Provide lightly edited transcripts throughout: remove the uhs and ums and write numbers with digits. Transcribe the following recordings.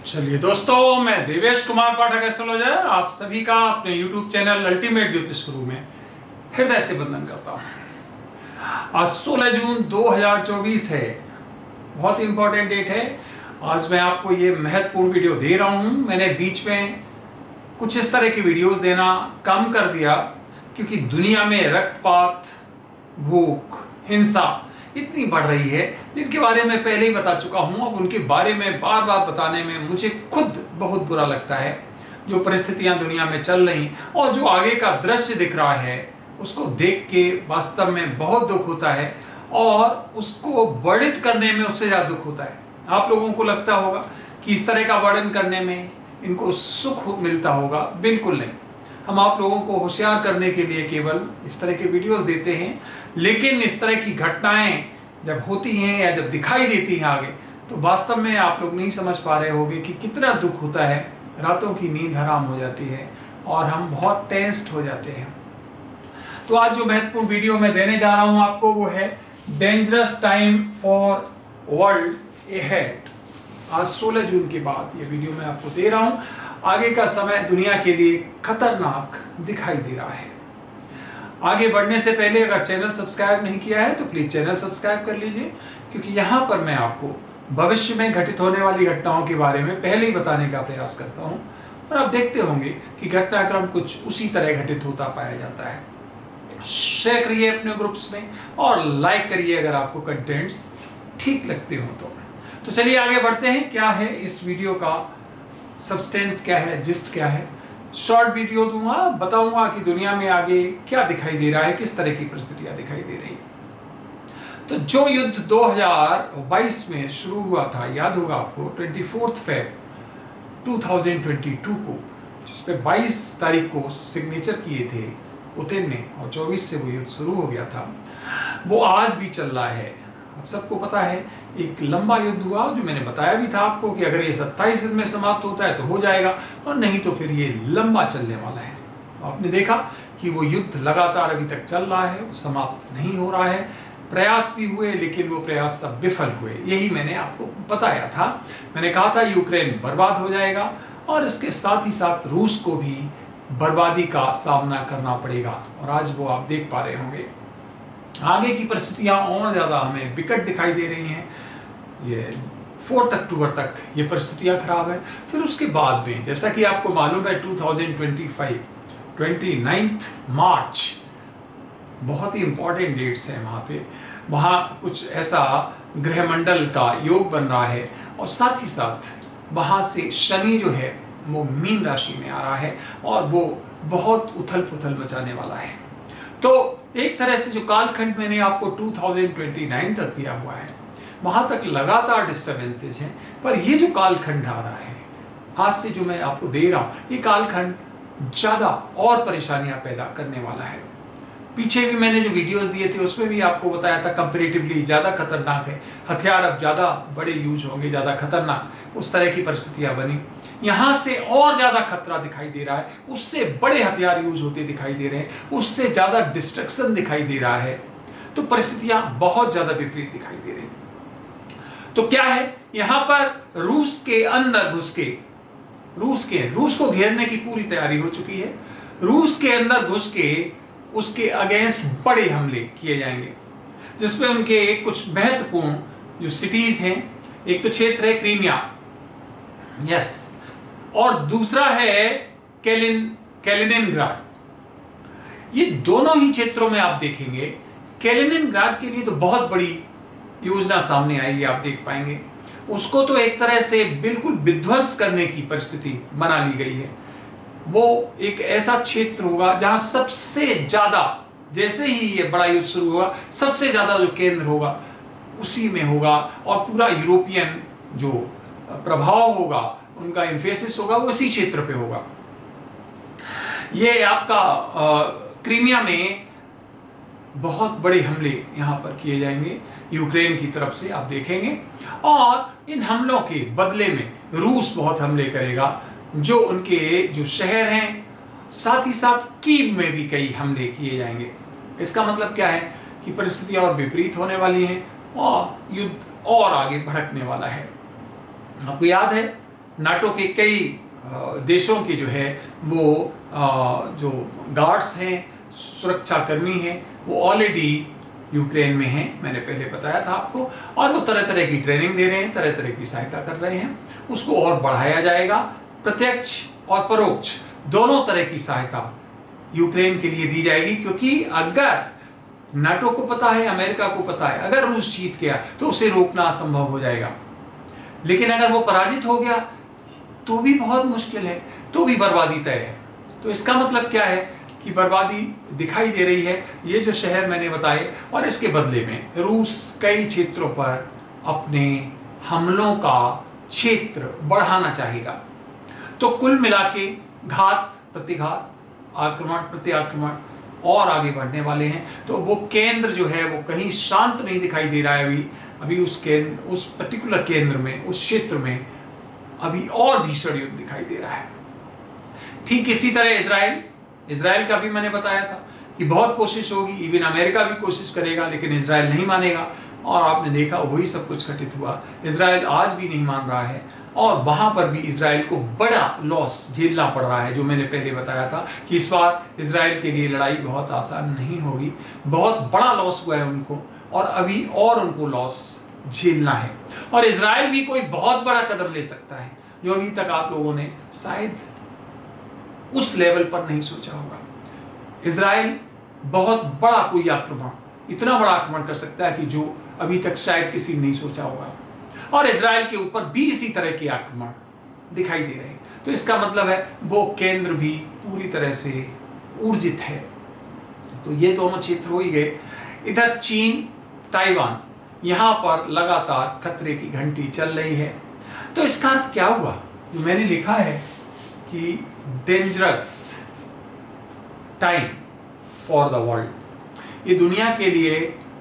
चलिए दोस्तों, मैं देवेश कुमार पाठक एस्ट्रोलॉजर आप सभी का अपने YouTube चैनल अल्टीमेट ज्योतिष गुरु में हृदय से वंदन करता हूँ। आज 16 जून 2024 है, बहुत ही इंपॉर्टेंट डेट है। आज मैं आपको ये महत्वपूर्ण वीडियो दे रहा हूँ। मैंने बीच में कुछ इस तरह की वीडियोस देना कम कर दिया क्योंकि दुनिया में रक्तपात, भूख, हिंसा इतनी बढ़ रही है जिनके बारे में पहले ही बता चुका हूं। अब उनके बारे में बार बार बताने में मुझे खुद बहुत बुरा लगता है। जो परिस्थितियां दुनिया में चल रही और जो आगे का दृश्य दिख रहा है उसको देख के वास्तव में बहुत दुख होता है और उसको वर्णित करने में उससे ज़्यादा दुख होता है। आप लोगों को लगता होगा कि इस तरह का वर्णन करने में इनको सुख मिलता होगा, बिल्कुल नहीं। हम आप लोगों को होशियार करने के लिए केवल इस तरह के वीडियोस देते हैं, लेकिन इस तरह की घटनाएं जब होती हैं या जब दिखाई देती हैं आगे, तो वास्तव में आप लोग नहीं समझ पा रहे होंगे कि कितना दुख होता है। रातों की नींद हराम हो जाती है और हम बहुत टेंस्ड हो जाते हैं। तो आज जो महत्वपूर्ण वीडियो मैं देने जा रहा हूं आपको वो है dangerous time for world ahead. आज 16 जून के बाद ये वीडियो मैं आपको दे रहा हूं। आगे का समय दुनिया के लिए खतरनाक दिखाई दे रहा है। आगे बढ़ने से पहले अगर चैनल सब्सक्राइब नहीं किया है तो प्लीज चैनल सब्सक्राइब कर लीजिए, क्योंकि यहाँ पर मैं आपको भविष्य में घटित होने वाली घटनाओं के बारे में पहले ही बताने का प्रयास करता हूँ और आप देखते होंगे कि घटनाक्रम कुछ उसी तरह घटित होता पाया जाता है। शेयर करिए अपने ग्रुप्स में और लाइक करिए अगर आपको कंटेंट्स ठीक लगते हो तो चलिए आगे बढ़ते हैं। क्या है इस वीडियो का सब्सटेंस, क्या है, जिस्ट क्या है। शॉर्ट वीडियो दूंगा, बताऊंगा कि दुनिया में आगे क्या दिखाई दे रहा है, किस तरह की परिस्थितियां दिखाई दे रही। तो जो युद्ध 2022 में शुरू हुआ था, याद होगा आपको, 24 फेब 2022 को, जिसपे 22 तारीख को सिग्नेचर किए थे पुतिन ने और 24 से वो युद्ध शुरू हो गया था, वो आज भी चल रहा है। अब सबको पता है एक लंबा युद्ध हुआ, जो मैंने बताया भी था आपको कि अगर ये 27 दिन में समाप्त होता है तो हो जाएगा और नहीं तो फिर ये लंबा चलने वाला है। तो आपने देखा कि वो युद्ध लगातार अभी तक चल रहा है, वो समाप्त नहीं हो रहा है। प्रयास भी हुए लेकिन वो प्रयास सब विफल हुए, यही मैंने आपको बताया था। मैंने कहा था यूक्रेन बर्बाद हो जाएगा और इसके साथ ही साथ रूस को भी बर्बादी का सामना करना पड़ेगा, और आज वो आप देख पा रहे होंगे। आगे की परिस्थितियां और ज़्यादा हमें विकट दिखाई दे रही हैं। ये 4 अक्टूबर तक ये परिस्थितियां खराब है। फिर उसके बाद में, जैसा कि आपको मालूम है, 2025 29 मार्च बहुत ही इंपॉर्टेंट डेट्स हैं वहाँ पे। वहाँ कुछ ऐसा ग्रहमंडल का योग बन रहा है और साथ ही साथ वहाँ से शनि जो है वो मीन राशि में आ रहा है और वो बहुत उथल पुथल मचाने वाला है। तो एक तरह से जो कालखंड मैंने आपको 2029 तक दिया हुआ है, वहां तक लगातार डिस्टर्बेंसेस हैं। पर ये जो कालखंड आ रहा है आज से, जो मैं आपको दे रहा हूं, ये कालखंड ज्यादा और परेशानियां पैदा करने वाला है। पीछे भी मैंने जो वीडियोस दिए थे उसमें भी आपको बताया था कंपैरेटिवली ज्यादा खतरनाक है। हथियार अब ज्यादा बड़े यूज होंगे, ज्यादा खतरनाक, उस तरह की परिस्थितियां बनी। यहां से और ज्यादा खतरा दिखाई दे रहा है, उससे बड़े हथियार यूज होते दिखाई दे रहे हैं, उससे ज्यादा डिस्ट्रक्शन दिखाई दे रहा है। तो परिस्थितियां बहुत ज्यादा विपरीत दिखाई दे रही। तो क्या है, यहां पर रूस के अंदर घुस के रूस को घेरने की पूरी तैयारी हो चुकी है। रूस के अंदर घुस के उसके अगेंस्ट बड़े हमले किए जाएंगे, जिसमें उनके कुछ महत्वपूर्ण जो सिटीज हैं, एक तो क्षेत्र है क्रीमिया, यस, और दूसरा है कैलिनिनग्राड। ये दोनों ही क्षेत्रों में आप देखेंगे, कैलिनिनग्राड के लिए तो बहुत बड़ी योजना सामने आएगी, आप देख पाएंगे। उसको तो एक तरह से बिल्कुल विध्वंस करने की परिस्थिति बना ली गई है। वो एक ऐसा क्षेत्र होगा जहां सबसे ज्यादा, जैसे ही ये बड़ा युद्ध शुरू होगा, सबसे ज्यादा जो केंद्र होगा उसी में होगा और पूरा यूरोपियन जो प्रभाव होगा, उनका इन्फेसिस होगा, वो इसी क्षेत्र पे होगा। ये आपका क्रीमिया में बहुत बड़े हमले यहां पर किए जाएंगे यूक्रेन की तरफ से, आप देखेंगे। और इन हमलों के बदले में रूस बहुत हमले करेगा, जो उनके जो शहर हैं, साथ ही साथ कीव में भी कई हमले किए जाएंगे। इसका मतलब क्या है कि परिस्थितियां और विपरीत होने वाली हैं और युद्ध और आगे भड़कने वाला है। आपको याद है नाटो के कई देशों के जो है वो जो गार्ड्स हैं, सुरक्षाकर्मी हैं, वो ऑलरेडी यूक्रेन में हैं, मैंने पहले बताया था आपको, और वो तरह तरह की ट्रेनिंग दे रहे हैं, तरह तरह की सहायता कर रहे हैं। उसको और बढ़ाया जाएगा। प्रत्यक्ष और परोक्ष दोनों तरह की सहायता यूक्रेन के लिए दी जाएगी, क्योंकि अगर नाटो को पता है, अमेरिका को पता है, अगर रूस जीत गया तो उसे रोकना असंभव हो जाएगा। लेकिन अगर वो पराजित हो गया तो भी बहुत मुश्किल है, तो भी बर्बादी तय है। तो इसका मतलब क्या है कि बर्बादी दिखाई दे रही है। ये जो शहर मैंने बताए, और इसके बदले में रूस कई क्षेत्रों पर अपने हमलों का क्षेत्र बढ़ाना चाहेगा। तो कुल मिला के घात प्रतिघात, आक्रमण प्रति आक्रमण और आगे बढ़ने वाले हैं। तो वो केंद्र जो है वो कहीं शांत नहीं दिखाई दे रहा है। अभी उस पर्टिकुलर केंद्र में, उस क्षेत्र में अभी और भीषण युद्ध दिखाई दे रहा है। ठीक इसी तरह इजराइल का भी मैंने बताया था कि बहुत कोशिश होगी, इवन अमेरिका भी कोशिश करेगा, लेकिन इजराइल नहीं मानेगा। और आपने देखा वही सब कुछ घटित हुआ। इजराइल आज भी नहीं मान रहा है, और वहां पर भी इजराइल को बड़ा लॉस झेलना पड़ रहा है। जो मैंने पहले बताया था कि इस बार इजराइल के लिए लड़ाई बहुत आसान नहीं होगी, बहुत बड़ा लॉस हुआ है उनको, और अभी और उनको लॉस झेलना है। और इजराइल भी कोई बहुत बड़ा कदम ले सकता है, जो अभी तक आप लोगों ने शायद उस लेवल पर नहीं सोचा होगा। इजराइल बहुत बड़ा कोई आक्रमण, इतना बड़ा आक्रमण कर सकता है कि जो अभी तक शायद किसी ने नहीं सोचा होगा। और इजराइल के ऊपर भी इसी तरह के आक्रमण दिखाई दे रहे हैं। तो इसका मतलब है वो केंद्र भी पूरी तरह से ऊर्जित है। तो ये दोनों क्षेत्र हो ही गए। इधर चीन, ताइवान, यहां पर लगातार खतरे की घंटी चल रही है। तो इसका अर्थ क्या हुआ? जो मैंने लिखा है कि dangerous time for the world, ये दुनिया के लिए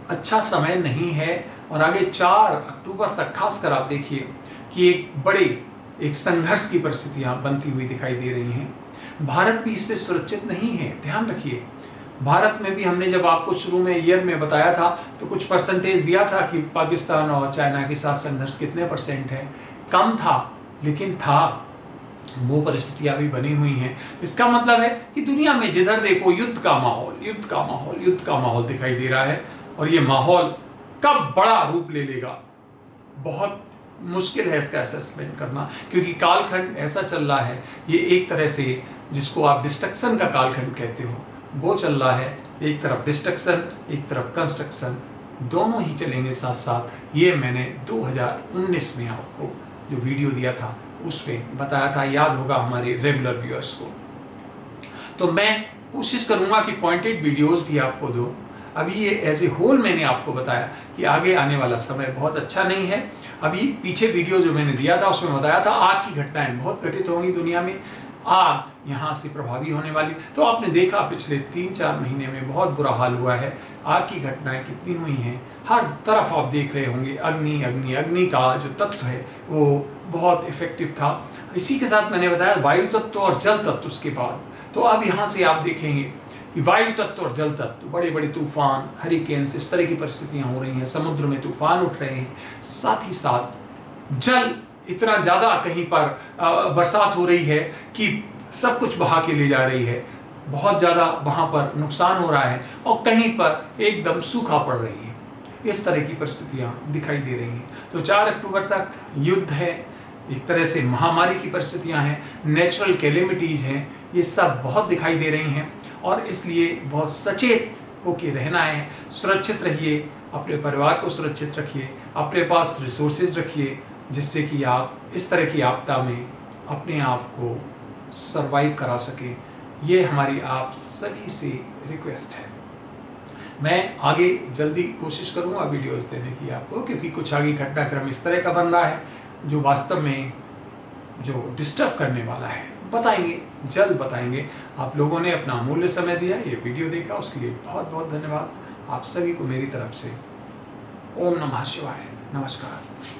अच्छा समय नहीं है। और आगे 4 अक्टूबर तक खासकर आप देखिए कि एक संघर्ष की परिस्थितियां बनती हुई दिखाई दे रही हैं। भारत भी इससे सुरक्षित नहीं है। ध्यान रखिए, भारत में भी हमने जब आपको शुरू में ईयर में बताया था तो कुछ परसेंटेज दिया था कि पाकिस्तान और चाइना के साथ संघर्ष कितने परसेंट है। कम था, लेकिन था। वो परिस्थितियां भी बनी हुई हैं। इसका मतलब है कि दुनिया में जिधर देखो युद्ध का माहौल दिखाई दे रहा है। और ये माहौल कब बड़ा रूप ले लेगा, बहुत मुश्किल है इसका असेसमेंट करना, क्योंकि कालखंड ऐसा चल रहा है, ये एक तरह से जिसको आप डिस्ट्रक्शन का कालखंड कहते हो, वो चल रहा है। एक तरफ डिस्ट्रक्शन, एक तरफ कंस्ट्रक्शन, दोनों ही चलेंगे साथ साथ। ये मैंने 2019 में आपको जो वीडियो दिया था उसमें बताया था, याद होगा हमारे रेगुलर व्यूअर्स को। तो मैं कोशिश करूंगा कि पॉइंटेड वीडियोस भी आपको दो। अभी ये एज ए होल मैंने आपको बताया कि आगे आने वाला समय बहुत अच्छा नहीं है। अभी पीछे वीडियो जो मैंने दिया था उसमें बताया था आग की घटनाएं बहुत घटित होंगी दुनिया में, आग यहाँ से प्रभावी होने वाली। तो आपने देखा पिछले 3-4 महीने में बहुत बुरा हाल हुआ है। आग की घटनाएं कितनी हुई हैं, हर तरफ आप देख रहे होंगे। अग्नि का जो तत्व है वो बहुत इफेक्टिव था। इसी के साथ मैंने बताया वायु तत्व और जल तत्व उसके बाद। तो अब यहाँ से आप देखेंगे कि वायु तत्व और जल तत्व, बड़े बड़े तूफान, हरिकेन्स, इस तरह की परिस्थितियां हो रही हैं। समुद्र में तूफान उठ रहे हैं। साथ ही साथ जल इतना ज़्यादा कहीं पर बरसात हो रही है कि सब कुछ बहा के ले जा रही है। बहुत ज़्यादा वहाँ पर नुकसान हो रहा है, और कहीं पर एकदम सूखा पड़ रही है। इस तरह की परिस्थितियाँ दिखाई दे रही हैं। तो 4 अक्टूबर तक युद्ध है, एक तरह से महामारी की परिस्थितियाँ हैं, नेचुरल कैलेमिटीज़ हैं, ये सब बहुत दिखाई दे रही हैं। और इसलिए बहुत सचेत होकर रहना है। सुरक्षित रहिए, अपने परिवार को सुरक्षित रखिए, अपने पास रिसोर्सेज रखिए, जिससे कि आप इस तरह की आपदा में अपने आप को सरवाइव करा सकें। ये हमारी आप सभी से रिक्वेस्ट है। मैं आगे जल्दी कोशिश करूँगा वीडियोस देने की आपको, क्योंकि कुछ आगे घटनाक्रम इस तरह का बन रहा है जो वास्तव में जो डिस्टर्ब करने वाला है। बताएंगे, जल्द बताएंगे। आप लोगों ने अपना अमूल्य समय दिया, ये वीडियो देखा, उसके लिए बहुत बहुत धन्यवाद। आप सभी को मेरी तरफ से ओम नमः शिवाय, नमस्कार।